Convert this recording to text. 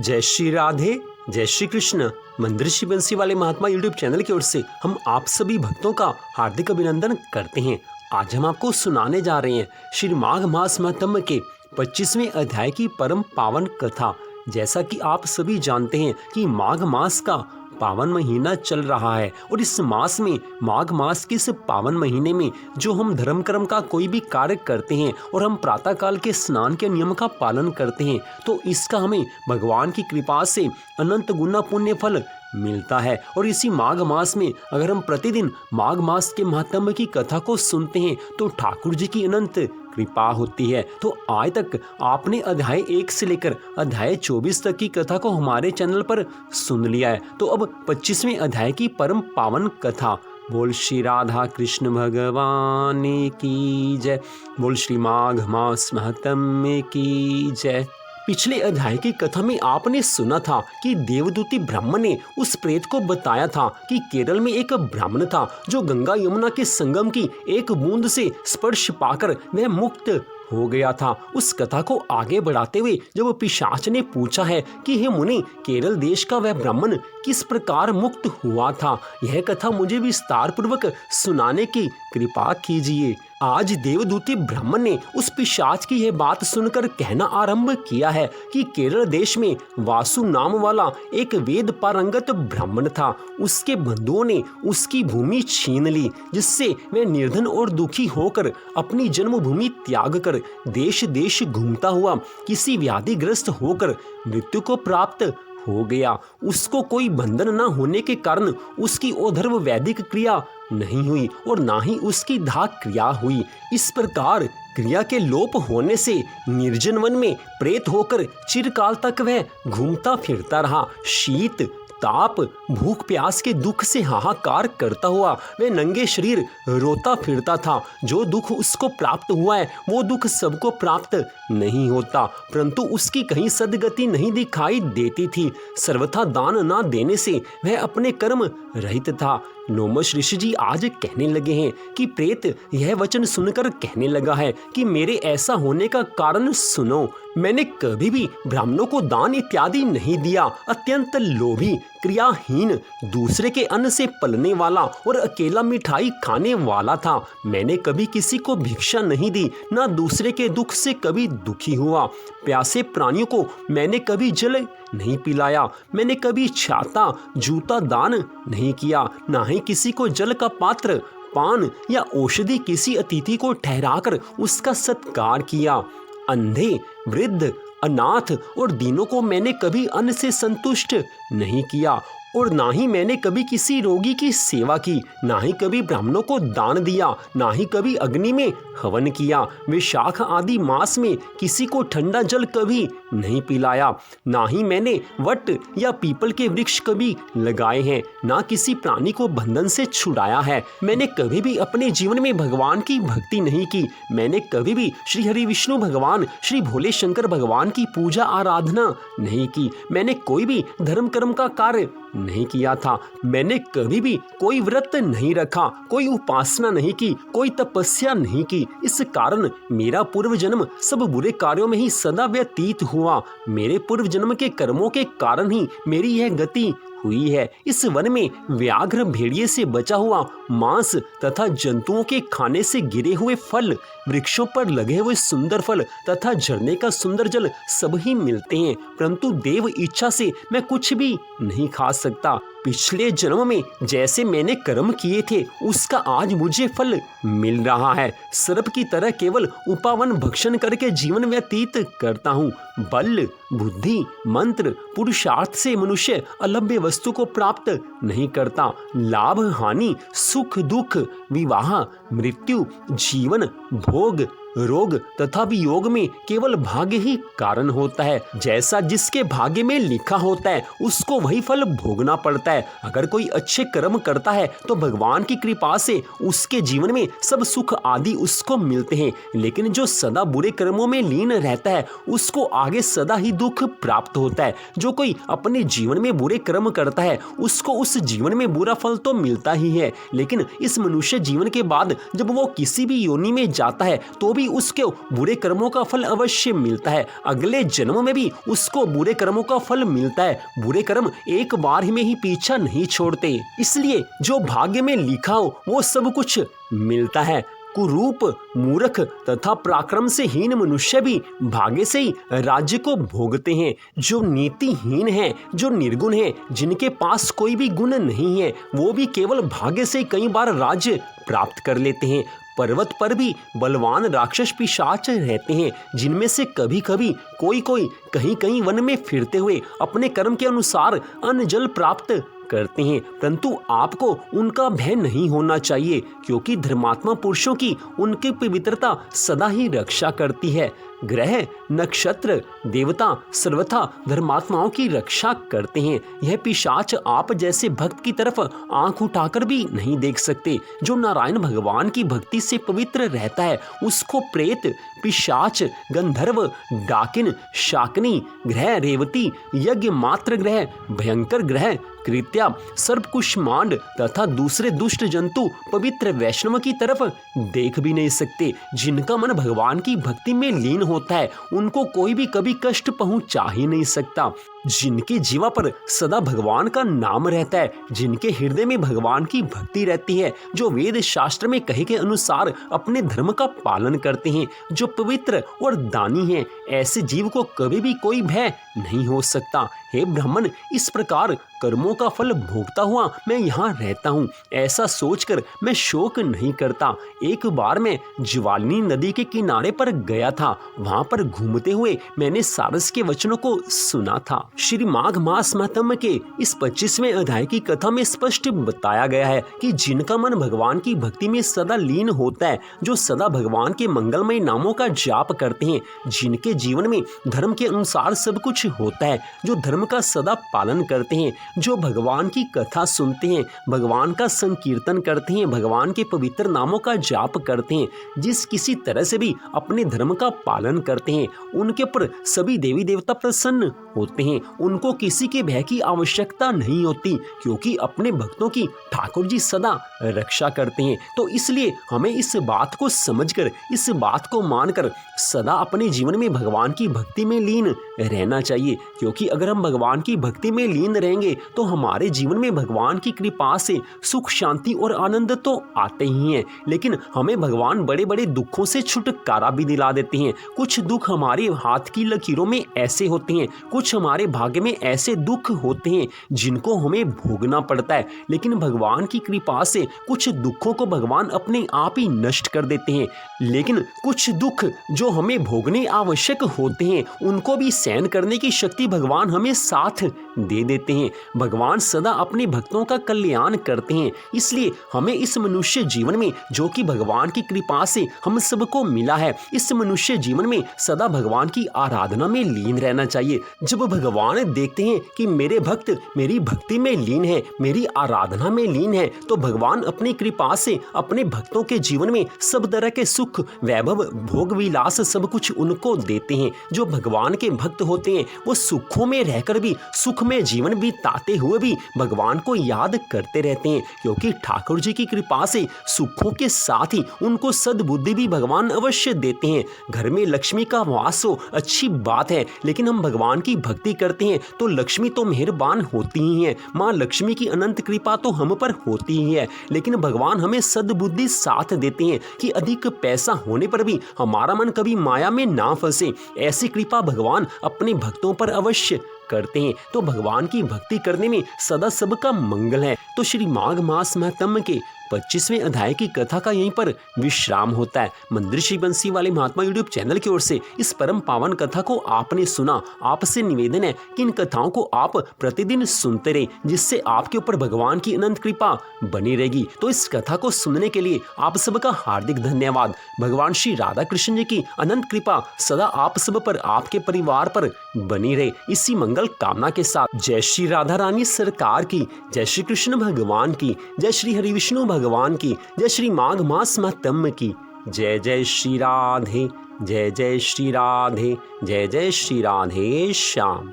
जय श्री राधे, जय श्री कृष्ण। मंदिर श्री बंसी वाले महात्मा यूट्यूब चैनल की ओर से हम आप सभी भक्तों का हार्दिक अभिनंदन करते हैं। आज हम आपको सुनाने जा रहे हैं श्री माघ मास महात्म्य के 25वें अध्याय की परम पावन कथा। जैसा कि आप सभी जानते हैं कि माघ मास का पावन महीना चल रहा है और इस मास में माघ मास के इस पावन महीने में जो हम धर्म कर्म का कोई भी कार्य करते हैं और हम प्रातः काल के स्नान के नियम का पालन करते हैं तो इसका हमें भगवान की कृपा से अनंत गुना पुण्य फल मिलता है। और इसी माघ मास में अगर हम प्रतिदिन माघ मास के महात्म्य की कथा को सुनते हैं तो ठाकुर जी की अनंत कृपा होती है। तो आज तक आपने अध्याय 1 से लेकर अध्याय 24 तक की कथा को हमारे चैनल पर सुन लिया है। तो अब 25वें अध्याय की परम पावन कथा। बोल श्री राधा कृष्ण भगवान की जय। बोल श्री माघ मास महात्म्य की जय। पिछले अध्याय की कथा में आपने सुना था कि देवदूती ब्राह्मण ने उस प्रेत को बताया था कि केरल में एक ब्राह्मण था जो गंगा यमुना के संगम की एक बूंद से स्पर्श पाकर वह मुक्त हो गया था। उस कथा को आगे बढ़ाते हुए जब पिशाच ने पूछा है कि हे मुनि, केरल देश का वह ब्राह्मण किस प्रकार मुक्त हुआ था, यह कथा मुझे विस्तार पूर्वक सुनाने की कृपा कीजिए। आज देवदूती ब्राह्मण ने उस पिशाच की यह बात सुनकर कहना आरंभ किया है कि केरल देश में वासु नाम वाला एक वेद पारंगत ब्राह्मण था। उसके बंधुओं ने उसकी भूमि छीन ली, जिससे वह निर्धन और दुखी होकर अपनी जन्मभूमि त्याग कर देश देश घूमता हुआ किसी व्याधिग्रस्त होकर मृत्यु को प्राप्त हो गया। उसको कोई बंधन न होने के कारण उसकी ओधर्व वैदिक क्रिया नहीं हुई और ना ही उसकी धाक क्रिया हुई। इस प्रकार क्रिया के लोप होने से निर्जन वन में प्रेत होकर चिरकाल तक वह घूमता फिरता रहा। शीत ताप भूख प्यास के दुख से हाहाकार करता हुआ वह नंगे शरीर रोता फिरता था। जो दुख उसको प्राप्त हुआ है वो दुख सबको प्राप्त नहीं होता, परंतु उसकी कहीं सदगति नहीं दिखाई देती थी। सर्वथा दान ना देने से वह अपने कर्म रहित था। लोमश ऋषि जी आज कहने लगे हैं कि प्रेत यह वचन सुनकर कहने लगा है कि मेरे ऐसा होने का कारण सुनो। मैंने कभी भी ब्राह्मणों को दान इत्यादि नहीं दिया। अत्यंत लोभी, क्रियाहीन, दूसरे के अन्न से पलने वाला और अकेला मिठाई खाने वाला था। मैंने कभी किसी को भिक्षा नहीं दी, ना दूसरे के दुख से कभी दुखी हुआ। प्यासे प्राणियों को मैंने कभी जल नहीं पिलाया। मैंने कभी छाता जूता दान नहीं किया, ना ही किसी को जल का पात्र, पान या औषधि किसी अतिथि को ठहराकर उसका सत्कार किया। अंधे, वृद्ध, अनाथ और दीनों को मैंने कभी अन्न से संतुष्ट नहीं किया और ना ही मैंने कभी किसी रोगी की सेवा की, ना ही कभी ब्राह्मणों को दान दिया, ना ही कभी अग्नि में हवन किया। विशाख आदि मास में किसी को ठंडा जल कभी नहीं पिलाया, ना ही मैंने वट या पीपल के वृक्ष कभी लगाए हैं, ना किसी प्राणी को बंधन से छुड़ाया है। मैंने कभी भी अपने जीवन में भगवान की भक्ति नहीं की। मैंने कभी भी श्री हरि विष्णु भगवान, श्री भोले शंकर भगवान की पूजा आराधना नहीं की। मैंने कोई भी धर्म कर्म का कार्य नहीं किया था। मैंने कभी भी कोई व्रत नहीं रखा, कोई उपासना नहीं की, कोई तपस्या नहीं की। इस कारण मेरा पूर्व जन्म सब बुरे कार्यों में ही सदा व्यतीत हुआ। मेरे पूर्व जन्म के कर्मों के कारण ही मेरी यह गति हुई है। इस वन में व्याघ्र भेड़िए से बचा हुआ मांस तथा जंतुओं के खाने से गिरे हुए फल, वृक्षों पर लगे हुए सुंदर फल तथा झरने का सुंदर जल सब ही मिलते हैं, परंतु देव इच्छा से मैं कुछ भी नहीं खा सकता। पिछले जन्म में जैसे मैंने कर्म किए थे उसका आज मुझे फल मिल रहा है। सर्प की तरह केवल उपावन भक्षण करके जीवन व्यतीत करता हूँ। बल, बुद्धि, मंत्र, पुरुषार्थ से मनुष्य अलभ्य वस्तु को प्राप्त नहीं करता। लाभ हानि, सुख दुख, विवाह, मृत्यु, जीवन, भोग, रोग तथा वियोग में केवल भाग्य ही कारण होता है। जैसा जिसके भाग्य में लिखा होता है उसको वही फल भोगना पड़ता है। अगर कोई अच्छे कर्म करता है तो भगवान की कृपा से उसके जीवन में सब सुख आदि उसको मिलते हैं, लेकिन जो सदा बुरे कर्मों में लीन रहता है उसको आगे सदा ही दुख प्राप्त होता है। जो कोई अपने जीवन में बुरे कर्म करता है उसको उस जीवन में बुरा फल तो मिलता ही है, लेकिन इस मनुष्य जीवन के बाद जब वो किसी भी योनि में जाता है तो भी भी उसके बुरे कर्मों का फल अवश्य मिलता है, अगले जन्म में भी उसको बुरे कर्मों का फल मिलता है। बुरे कर्म एक बार में ही पीछा नहीं छोड़ते, इसलिए जो भाग्य में लिखा हो वो सब कुछ मिलता है। कुरूप, मूर्ख तथा पराक्रम से हीन मनुष्य भी भाग्य से ही राज्य को भोगते हैं। जो नीतिहीन है, जो निर्गुण है, जिनके पास कोई भी गुण नहीं है, वो भी केवल भाग्य से कई बार राज्य प्राप्त कर लेते हैं। पर्वत पर भी बलवान राक्षस पिशाच रहते हैं, जिनमें से कभी कभी कोई कहीं कहीं वन में फिरते हुए अपने कर्म के अनुसार अन्न जल प्राप्त करते हैं, परंतु आपको उनका भय नहीं होना चाहिए, क्योंकि धर्मात्मा पुरुषों की उनकी पवित्रता सदा ही रक्षा करती है। ग्रह, नक्षत्र, देवता सर्वथा धर्मात्माओं की रक्षा करते हैं। यह पिशाच आप जैसे भक्त की तरफ आंख उठाकर भी नहीं देख सकते। जो नारायण भगवान की भक्ति से पवित्र रहता है, उसको प्रेत, पिशाच, गंधर्व, डाकिन, शाकनी ग्रह, रेवती, यज्ञ मात्र ग्रह, भयंकर ग्रह, कृत्या, सर्पकुष्मांड तथा दूसरे दुष्ट जंतु पवित्र वैष्णव की तरफ देख भी नहीं सकते। जिनका मन भगवान की भक्ति में लीन होता है, उनको कोई भी कभी कष्ट पहुंचा ही नहीं सकता। जिनकी जीवा पर सदा भगवान का नाम रहता है, जिनके हृदय में भगवान की भक्ति रहती है, जो वेद शास्त्र में कहे के अनुसार अपने धर्म का पालन करते हैं, जो पवित्र और दानी हैं, ऐसे जीव को कभी भी कोई भय नहीं हो सकता। हे ब्राह्मण, इस प्रकार कर्मों का फल भोगता हुआ मैं यहाँ रहता हूँ, ऐसा सोचकर मैं शोक नहीं करता। एक बार मैं ज्वालिनी नदी के किनारे पर गया था। वहां पर घूमते हुए मैंने सारस के वचनों को सुना था। श्री माघ मास महात्म्य के इस 25वें अध्याय की कथा में स्पष्ट बताया गया है कि जिनका मन भगवान की भक्ति में सदा लीन होता है, जो सदा भगवान के मंगलमय नामों का जाप करते हैं, जिनके जीवन में धर्म के अनुसार सब कुछ होता है, जो धर्म का सदा पालन करते हैं, जो भगवान की कथा सुनते हैं, भगवान का संकीर्तन करते हैं, भगवान के पवित्र नामों का जाप करते हैं, जिस किसी तरह से भी अपने धर्म का पालन करते हैं, उनके ऊपर सभी देवी देवता प्रसन्न होते हैं। उनको किसी के भय की आवश्यकता नहीं होती, क्योंकि अपने भक्तों की ठाकुर जी सदा रक्षा करते हैं। तो इसलिए हमें इस बात को समझकर, इस बात को मानकर सदा अपने जीवन में भगवान की भक्ति में लीन रहना चाहिए, क्योंकि अगर हम भगवान की भक्ति में लीन रहेंगे तो हमारे जीवन में भगवान की कृपा से सुख, शांति और आनंद तो आते ही हैं, लेकिन हमें भगवान बड़े बड़े दुखों से छुटकारा भी दिला देते हैं। कुछ दुख हमारे हाथ की लकीरों में ऐसे होते हैं, कुछ हमारे भाग्य में ऐसे दुख होते हैं जिनको हमें भोगना पड़ता है, लेकिन भगवान की कृपा से कुछ दुखों को भगवान अपने आप ही नष्ट कर देते हैं। लेकिन कुछ दुख जो हमें भोगने आवश्यक होते हैं, उनको भी सहन करने की शक्ति भगवान हमें साथ दे देते हैं। भगवान सदा अपने भक्तों का कल्याण करते हैं, इसलिए हमें इस मनुष्य जीवन में, जो कि भगवान की कृपा से हम सबको मिला है, इस मनुष्य जीवन में सदा भगवान की आराधना में लीन रहना चाहिए। जब भगवान देखते हैं कि मेरे भक्त मेरी भक्ति में लीन है, मेरी आराधना में लीन है, तो भगवान अपनी कृपा से अपने भक्तों के जीवन में सब तरह के सुख, वैभव, भोग विलास सब कुछ उनको देते हैं। जो भगवान के भक्त होते हैं वो सुखों में रहकर भी, सुख में जीवन बिताते हुए भी भगवान को याद करते रहते हैं, क्योंकि ठाकुर जी की कृपा से सुखों के साथ ही उनको सद्बुद्धि भी भगवान अवश्य देते हैं। घर में लक्ष्मी का वास हो अच्छी बात है, लेकिन हम भगवान की भक्ति करते हैं तो लक्ष्मी तो मेहरबान होती ही है, माँ लक्ष्मी की अनंत कृपा तो हम पर होती ही है, लेकिन भगवान हमें सद्बुद्धि साथ देते हैं कि अधिक पैसा होने पर भी हमारा मन कभी माया में ना फंसे। ऐसी कृपा भगवान अपने भक्तों पर अवश्य करते हैं। तो भगवान की भक्ति करने में सदा सबका मंगल है। तो श्री माघ मास महात्म्य के 25वें अध्याय की कथा का यहीं पर विश्राम होता है। मंदिर श्री बंसी वाले महात्मा यूट्यूब चैनल की ओर से इस परम पावन कथा को आपने सुना। आपसे निवेदन है कि इन कथाओं को आप प्रतिदिन सुनते रहे, जिससे आपके ऊपर भगवान की अनंत कृपा बनी रहेगी। तो इस कथा को सुनने के लिए आप सबका हार्दिक धन्यवाद। भगवान श्री राधा कृष्ण जी की अनंत कृपा सदा आप सब पर, आपके परिवार पर बनी रहे, इसी मंगल कामना के साथ जय श्री राधा रानी सरकार की, जय श्री कृष्ण भगवान की, जय श्री हरि विष्णु भगवान की, जय श्री माघ मास महात्म्य की। जय जय श्री राधे, जय जय श्री राधे, जय जय श्री राधे श्याम।